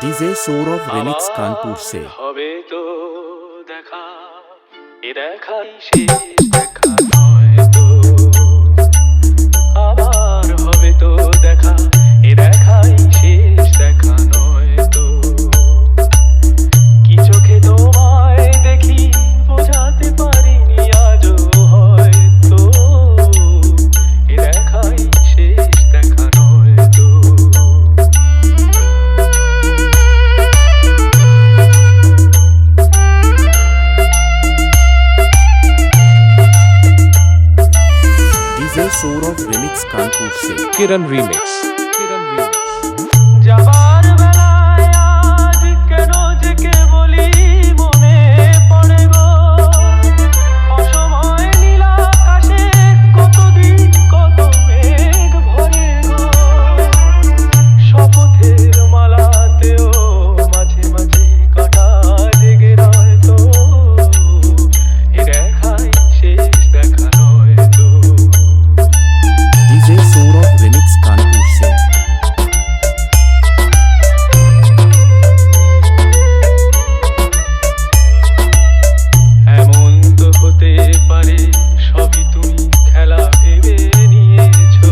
DJ Saurabh remix Kanpur से হবে তো দেখা এ দেখাই শেষ দেখা নয় তো আবার হবে তো দেখা এ দেখাই শেষ দেখা নয় তো কি চোখে তোমায় দেখি বোঝাতে পারিনি আজও হয়তো এ দেখাই শেষ দেখা নয় তো डीजे सौरभ रिमिक्स कानपुर से किरण रीमिक्स যাবার বেলায় আজ কেন যে কে বলি মনে পড়ে গো অসময় নীল আকাশে কতদিন কত মেঘ ভরে গো শপথের মালাতেও মাঝে মাঝে কাটা জেগে রয় তো এ দেখাই শেষ দেখা নয় তো डीजे सौरभ रिमिक्स कानपुर से এমন তো হতে পারে সবই তুমি খেলা ভেবে নিয়েছো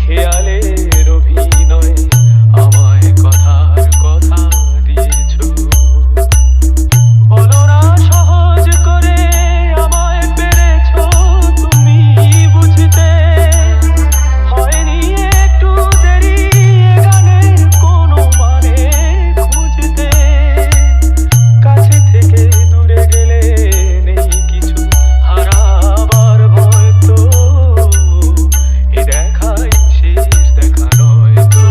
খেয়ালের অভিনয়ে আমায় কথার কথা দিয়েছো বলো না সহজ করে আমায় পেরেছো তুমি বুঝতে হয়নি একটু দেরি এ গানের কোনো মানে খুঁজতে কাছে থেকে দূরে গেলে নেই কিছু হারাবার ভয় তো এ দেখাই শেষ দেখা নয় তো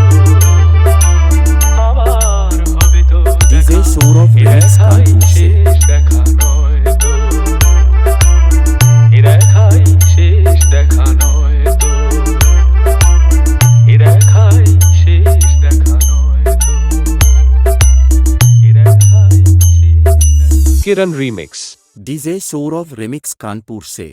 আবার হবে তো डीजे सौरभ এ रिमिक्स দেখাই कानपुर से শেষ দেখা নয় তো এ দেখাই শেষ দেখা নয় তো এ দেখাই শেষ দেখা নয় তো এ দেখাই শেষ দেখা Kiran remix DJ Saurabh remix Kanpur से